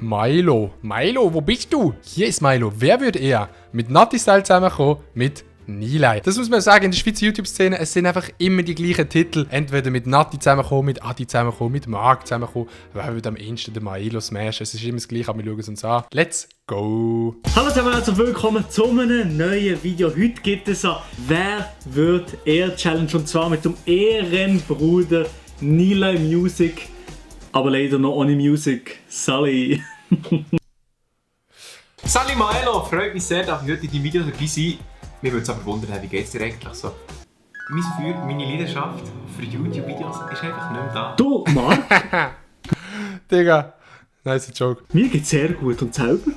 Milo. Milo, wo bist du? Hier ist Milo. Wer würde eher mit Natti-Style zusammenkommen? Mit Nilay. Das muss man sagen, in der Schweizer YouTube-Szene, es sind einfach immer die gleichen Titel. Entweder mit Natti zusammenkommen, mit Adi zusammenkommen, mit Marc zusammenkommen. Wer würde am ehesten den Milo smashen? Es ist immer das Gleiche, aber wir schauen es uns an. Let's go! Hallo zusammen und herzlich willkommen zu einem neuen Video. Heute gibt es eine «Wer wird er?» Challenge und zwar mit dem Ehrenbruder Nilay Music, aber leider noch ohne Music. Sally! Sally Milo, freut mich sehr, dass ich heute in deinem Video dabei sein. Mir würde es aber wundern, wie geht es dir eigentlich so? Mein Feuer, meine Leidenschaft für YouTube-Videos ist einfach nicht mehr da. Du, Marc? Digga, nice Joke. Mir geht's sehr gut und selber?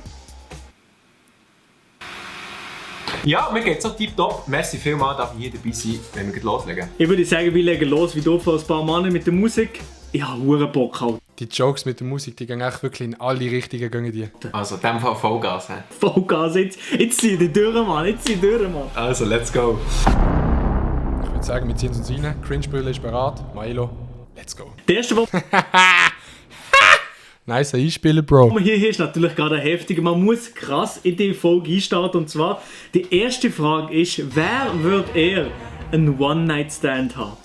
Ja, mir geht's auch tipptopp. Merci vielmals, dass ich hier dabei sein, wenn wir loslegen. Ich würde sagen, wir legen los, wie du vor ein paar Monaten mit der Musik. Ich habe verdammt Bock halt. Die Jokes mit der Musik, die gehen echt wirklich in alle Richtungen. Gehen die. Also, in dem Fall Vollgas. Vollgas, jetzt zieh die durch, Mann, jetzt zieh die durch, Mann. Also, let's go. Ich würde sagen, wir ziehen uns rein. Cringe-Brille ist bereit. Milo, let's go. Der erste, was Nice einspielen, Bro. hier ist natürlich gerade ein heftiger. Man muss krass in die Folge einstarten. Und zwar, die erste Frage ist, wer wird eher einen One-Night-Stand haben?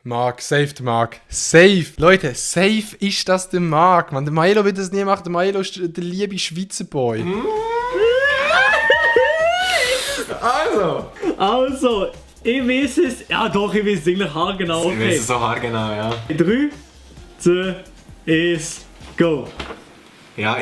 Marc, safe der Marc. Safe! Leute, safe ist das der Marc. Man, der Milo wird das nie machen. Der Milo ist der liebe Schweizer Boy. Also, ich weiß es. Ja doch, ich weiß es eigentlich haargenau. ich weiß es so haargenau, ja. 3, 2, 1, go! Ja,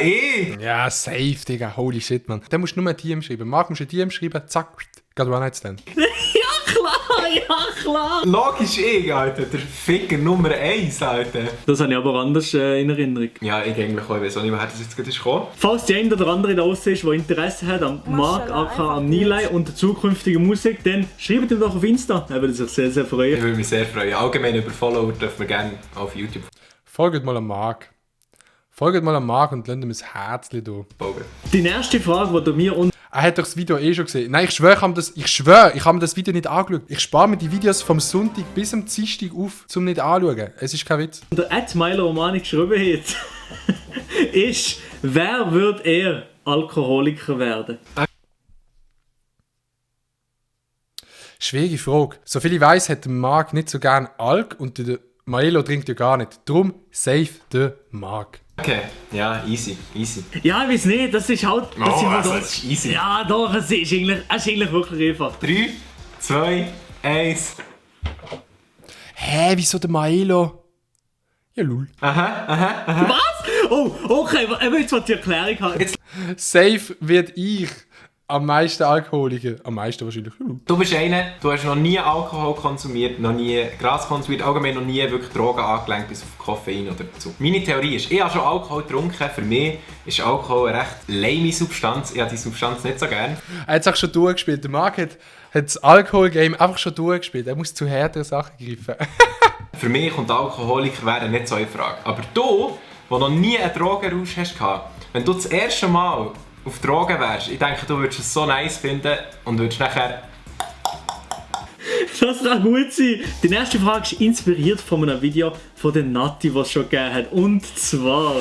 Ja, safe, Digga. Holy shit, man. Da musst du nur ein Team schreiben. Marc musst ein Team schreiben, zack, geht One-Night-Stand. Ja klar! Logisch Alter. Der Ficker Nummer 1, Alter. Das habe ich aber anders in Erinnerung. Ja, ich eigentlich auch. Ich weiß auch nicht, woher das jetzt gerade ist gekommen. Falls die eine oder andere da draussen ist, der Interesse hat am Marc, aka am Nilay und der zukünftigen Musik, dann schreibt ihm doch auf Insta. Er würde sich sehr, sehr Ich freuen. würde mich sehr freuen. Allgemein über Follower dürfen wir gerne auf YouTube Folgt mal am Marc. Folgt mal am Marc und lasst ihm ein Herzchen da. folgen. Die nächste Frage, die du mir und Er hat doch das Video schon gesehen. Nein, ich schwöre, ich habe mir das Video nicht angeschaut. Ich spare mir die Videos vom Sonntag bis am Dienstag auf, um nicht anzuschauen. Es ist kein Witz. der Milo Romani geschrieben hat, ist, wer wird eher Alkoholiker werden? Schwierige Frage. Soviel ich weiss, hat der Marc nicht so gern Alk und der Milo trinkt ja gar nicht. Darum safe der Marc. Okay, ja, easy. Ja, ich weiß nicht, das ist halt... Das ist easy. Ja doch, es ist eigentlich wirklich einfach. 3, 2, 1. Hä, wieso der Milo? Ja, lul. Was? Oh, okay, jetzt wollte ich Erklärung haben. Safe wird ich am meisten Alkoholiker. Am meisten wahrscheinlich. Ja, lul. Du bist einer, du hast noch nie Alkohol konsumiert, noch nie Gras konsumiert, allgemein noch nie wirklich Drogen angelenkt bis auf Koffein oder dazu. Meine Theorie ist, ich habe schon Alkohol getrunken. Für mich ist Alkohol eine recht lame Substanz. Ich habe die Substanz nicht so gern. Er hat es auch schon durchgespielt. Der Marc hat das Alkohol-Game einfach schon durchgespielt. Er muss zu härteren Sachen greifen. Für mich kommt Alkoholiker werden nicht so in Frage. Aber du, der noch nie einen Drogenrausch hast, wenn du das erste Mal auf Drogen wärst, ich denke, du würdest es so nice finden und würdest nachher... Das kann gut sein. Die nächste Frage ist inspiriert von einem Video von der Natti, was es schon gegeben hat. Und zwar,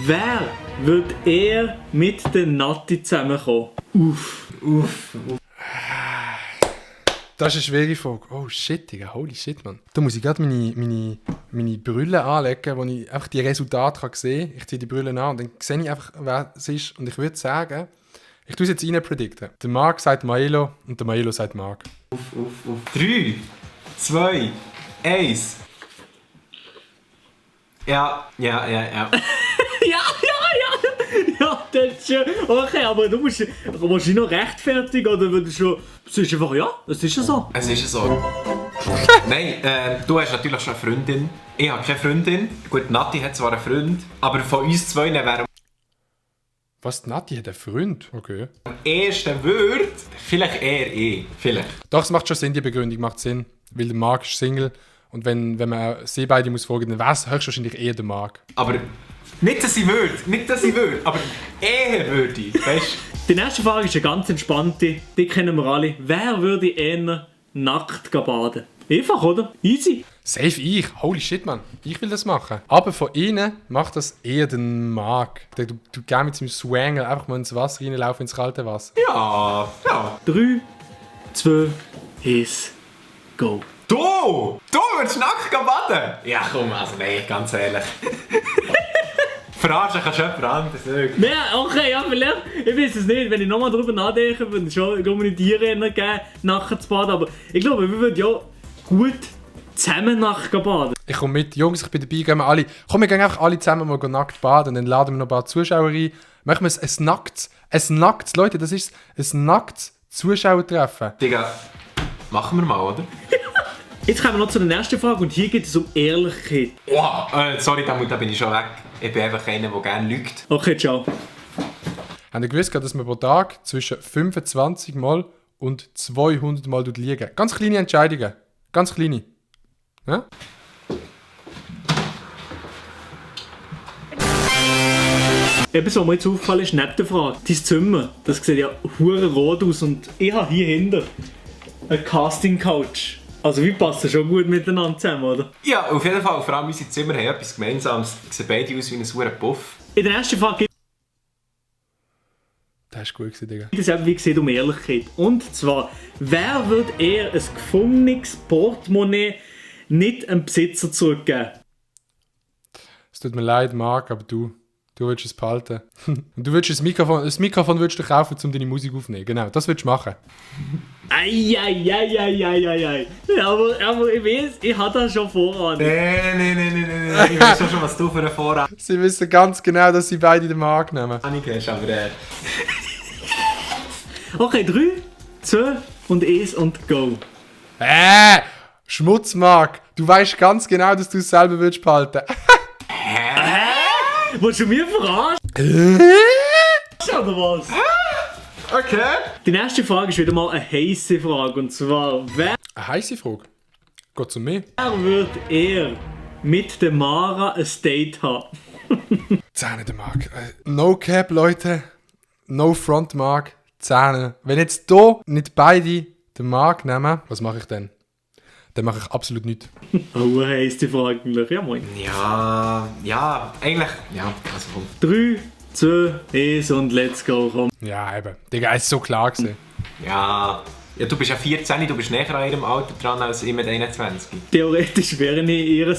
wer wird eher mit der Natti zusammenkommen? Das ist eine schwierige Frage. Oh shit, Digga. Holy shit, man. Da muss ich gerade meine Brille anlegen, wo ich einfach die Resultate kann sehen kann. Ich ziehe die Brille an und dann sehe ich einfach, wer es ist. Und ich würde sagen, ich tue es jetzt rein predikten. Der Marc sagt Milo und der Milo sagt Marc. 3, 2, 1. Ja. Ja, das ist schön. Okay, aber du musst dich noch rechtfertigen oder würdest du es ist einfach, ja, es ist ja so. Es ist so. Nein, du hast natürlich schon eine Freundin. Ich habe keine Freundin. Gut, Nati hat zwar einen Freund, aber von uns zwei wäre Was, Nati hat einen Freund? Okay. am ehesten würde vielleicht eher Vielleicht. Doch, es macht schon Sinn, die Begründung macht Sinn. Weil der Marc ist Single und wenn man sie beide muss fragen, dann wäre es höchstwahrscheinlich eher der Marc. Aber nicht, dass ich würde, aber eher würde ich, weißt Die nächste Frage ist eine ganz entspannte, die kennen wir alle. Wer würde eher nackt baden? Einfach, oder? Easy. Safe ich. Holy shit, Mann. Ich will das machen. Aber von innen macht das eher den Marc. Du gehst mit seinem Swangel einfach mal ins Wasser reinlaufen, ins kalte Wasser. Ja. 3, 2, 1, go. Du willst nackt baden? Ja komm, also nee, ganz ehrlich. Verarschen kannst du jemand anderes nicht. Nein, okay, ja, vielleicht. Ich weiß es nicht. Wenn ich nochmal darüber nachdenke, würde ich schon nicht die Rennen geben, nachher zu baden. Aber ich glaube, wir würden ja gut zusammen nachher baden. Ich komme mit. Jungs, ich bin dabei. Gehen wir alle. Komm, wir gehen einfach alle zusammen mal nackt baden. Und dann laden wir noch ein paar Zuschauer ein. Machen wir ein nacktes, Leute, das ist ein nacktes Zuschauertreffen. Digga, machen wir mal, oder? Jetzt kommen wir noch zu der nächsten Frage und hier geht es um Ehrlichkeit. Wow, sorry, da bin ich schon weg. Ich bin einfach einer, der gerne lügt. Okay, ciao. Habt ihr gewusst, dass man pro Tag zwischen 25 Mal und 200 Mal liegen? Ganz kleine Entscheidungen. Ganz kleine. Ja? Etwas, was mir jetzt aufgefallen ist, neben der Frage, dein Zimmer, das sieht ja hure rot aus und ich habe hier hinten eine Casting-Couch. Also wir passen schon gut miteinander zusammen, oder? Ja, auf jeden Fall. Vor allem unsere Zimmer haben etwas Gemeinsames. Sie sehen beide aus wie ein saurer Puff. In der ersten Frage Das ist gut, Digga. geht es eben, wie gesagt, um Ehrlichkeit. Und zwar, wer würde eher ein gefundenes Portemonnaie nicht einem Besitzer zurückgeben? Es tut mir leid, Marc, aber du willst es behalten. Und du willst das Mikrofon willst du kaufen, um deine Musik aufzunehmen. Genau, das willst du machen. Eieieiei. Aber ich weiß, ich habe das schon voran. Nein. Ich weiß schon, was du für einen Vorrat Sie wissen ganz genau, dass sie beide den Marc nehmen. hast, aber Okay, 3, 2 und 1 und go. Schmutz, Marc. Du weißt ganz genau, dass du es selber willst behalten. Willst du mich verarschen? Oder was? Okay. Die nächste Frage ist wieder mal eine heisse Frage. Und zwar, wer Eine heisse Frage. Geht zu mir. wird eher mit der Mara ein Date haben? Zähne der Marc. No cap, Leute. No front, Marc. Zähne. Wenn jetzt hier nicht beide den Marc nehmen, was mache ich dann? Dann mache ich absolut nichts. Oh, eine heisse Frage eigentlich. Ja, moin. Ja, eigentlich. Ja, also komm. 3, 2, 1 und let's go. Komm. Ja, eben. Digga, es ist so klar gewesen. Ja, du bist ja 14, du bist näher an ihrem Alter dran als ich mit 21. Theoretisch wäre ich in ihr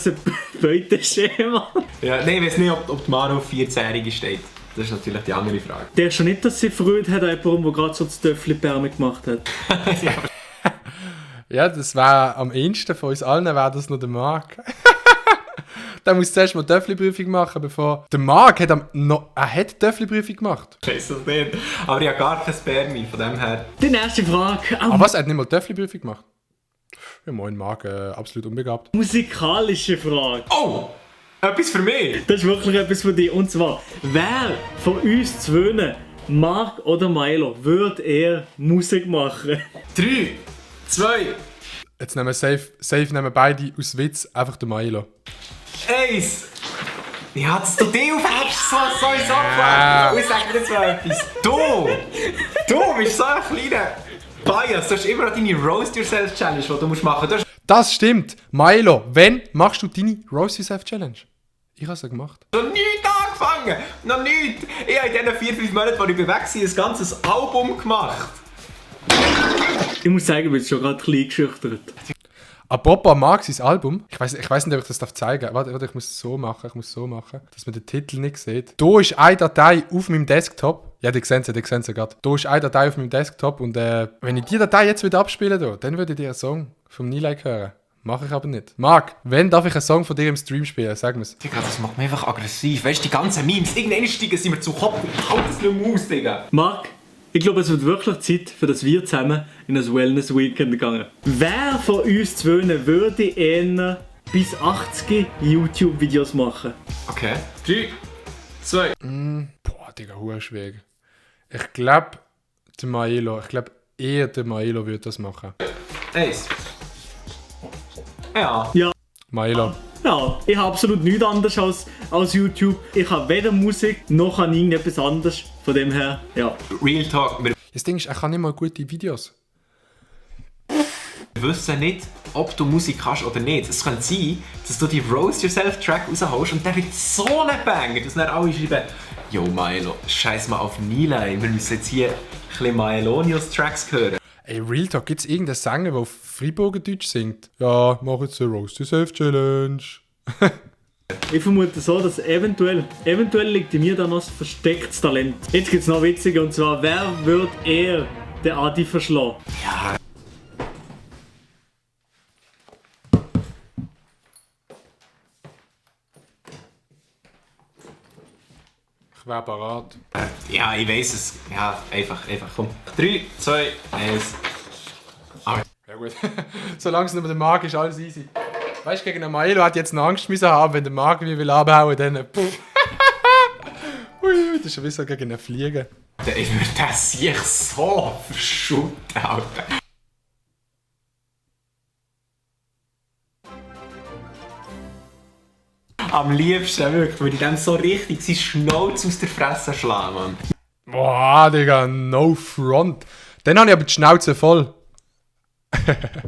Beuteschema. Ja, nein, ich weiß nicht, ob die Mara auf 14-Jährige steht. Das ist natürlich die andere Frage. Der ist schon nicht, dass sie Freude hat, jemandem, der gerade so das Töffli-Perme gemacht hat. Ja, das wäre am ehesten von uns allen, wäre das noch der Marc. Der muss zuerst mal die Töffli-Prüfung machen, bevor... Der Marc hat die Töffli-Prüfung gemacht. Ich weiss das nicht. Aber ich habe gar kein Spermi, von dem her. Die nächste Frage. Aber was, er hat nicht mal die Töffli-Prüfung gemacht? Ja, moin Marc, absolut unbegabt. Musikalische Frage. Oh! Etwas für mich! Das ist wirklich etwas von dir. Und zwar, wer von uns zwei, Marc oder Milo, würde er Musik machen? 3, 2, Jetzt nehmen wir safe nehmen beide aus Witz einfach den Milo. 1. Ja, dass du dich aufhebst, sowieso gefällt. Ich sag dir jetzt mal etwas. Du bist so ein kleiner Bias. Du hast immer noch deine Roast Yourself Challenge, die du machen musst. Das stimmt. Milo, wann machst du deine Roast Yourself Challenge? Ich habe es ja gemacht. Noch nichts angefangen! Noch nichts! Ich habe in diesen 4-5 Monaten, wo ich weg war, ein ganzes Album gemacht. Ich muss sagen, ich bin schon gerade klein geschüchtert. Apropos Marc, sein Album. Ich weiß nicht, ob ich das zeigen darf. Warte, ich muss es so machen, dass man den Titel nicht sieht. Da ist eine Datei auf meinem Desktop. Ja, die sehen sie gerade. Da ist eine Datei auf meinem Desktop und wenn ich die Datei jetzt wieder abspielen würde, dann würde ich dir einen Song vom Nilay hören. Mache ich aber nicht. Marc, wann darf ich einen Song von dir im Stream spielen? Sag mir's. Digga, das macht mich einfach aggressiv. Weißt du, die ganzen Memes, irgendwann steigen sie mir zu Kopf und haut das nicht mehr aus, Digga. Marc, ich glaube, es wird wirklich Zeit, für das wir zusammen in ein Wellness-Weekend gehen. Wer von uns zwei würde eher bis 80 YouTube-Videos machen? Okay. 3, 2. Boah, Digga, schwierig. Ich glaube, der Milo. Ich glaube, eher der Milo würde das machen. 1. Ja. Milo. Ja, ich habe absolut nichts anderes als YouTube. Ich habe weder Musik, noch an irgendetwas anderes. Von dem her, ja. Real Talk. Wir Das Ding ist, er kann nicht mal gute Videos. wissen nicht, ob du Musik kannst oder nicht. Es könnte sein, dass du die Roast Yourself Track rausholst und der wird so ein Banger, dass dann alle schreiben, yo Milo, scheiß mal auf Nilay, wir müssen jetzt hier ein bisschen Maelonius Tracks hören. Ey, Real Talk, gibt es irgendeinen Sänger, der auf Freiburgerdeutsch singt? Ja, mach jetzt eine Roast Yourself Challenge. Ich vermute so, dass eventuell liegt in mir da noch ein verstecktes Talent. Jetzt gibt es noch witzige, und zwar, wer wird eher den Adi verschlagen? Ja. Ich wäre parat. Ja, ich weiss es. Ja, einfach, komm. 3, 2, 1. Ja gut, solange es nur der Marc ist, alles easy. Weißt du, gegen den Maelo hat jetzt eine Angst müssen haben, wenn der Marc wie will abhauen, dann Ui, das ist schon wie so gegen einen Fliegen. Ich würde das sich so verschütten, Alter. Am liebsten wirklich, würde ich dem so richtig seinen Schnauz aus der Fresse schlagen, Mann. Boah, Digga, no front. Dann habe ich aber die Schnauze voll.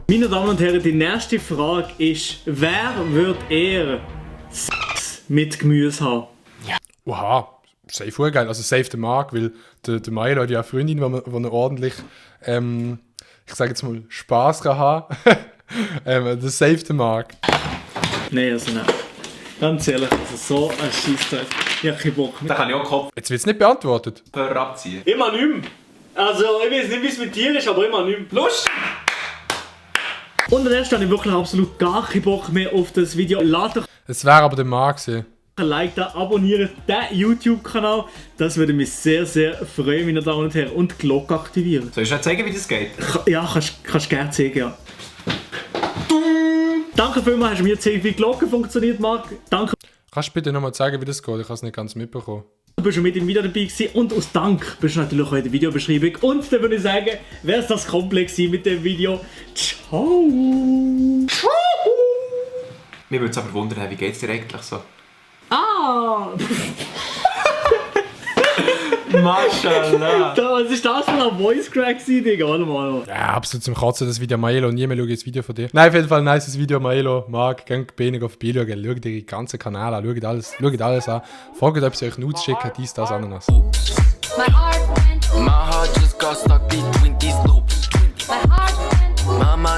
Meine Damen und Herren, die nächste Frage ist, wer wird eher Sex mit Gemüse haben? Oha, safe voll geil. Also safe der Marc, weil der Maelo hat ja eine Freundin, die er ordentlich, ich sage jetzt mal, Spass kann haben. Der safe der Marc. Nein, also nein. Ganz ehrlich, also so ein Scheissdreck. Ich habe keinen Bock Da mehr. kann ich auch Kopfhörer Jetzt wird es nicht beantwortet. abziehen. Immer nicht mehr. Also, ich weiß nicht, wie es mit dir ist, aber immer nicht mehr. Lust! Und an erster habe ich wirklich absolut gar keinen Bock mehr auf das Video. Lasst doch Es wäre aber der Marc gewesen. ein Like da, abonniert den YouTube-Kanal. Das würde mich sehr, sehr freuen, meine Damen und Herren. Und die Glocke aktivieren. Soll ich dir zeigen, wie das geht? Ja, kannst gerne zeigen, ja. Danke vielmals, hast du mir gezeigt, wie die Glocke funktioniert, Marc. Danke, Kannst du bitte nochmal zeigen, wie das geht? Ich habe es nicht ganz mitbekommen. du bist schon mit im Video dabei gewesen. Und aus Dank bist du natürlich auch in der Videobeschreibung. Und dann würde ich sagen, wäre es das komplex mit dem Video. Ciao! Mir würde es aber wundern, wie geht es dir eigentlich so? Ah! Mashallah! Was ist das für ein Voice Crack, Digga? Warte mal. Ja, absolut zum Kotzen, das Video Maelo. Nie mehr schaue ich das Video von dir. Nein, auf jeden Fall ein nice Video, Maelo. Marc, geht wenig auf Bilder, schaut den ganzen Kanal an, schaut alles an. Fragt, ob sie euch Nudes schicken, dies, das, Ananas. My heart just got stuck between these loops. My heart went. Mama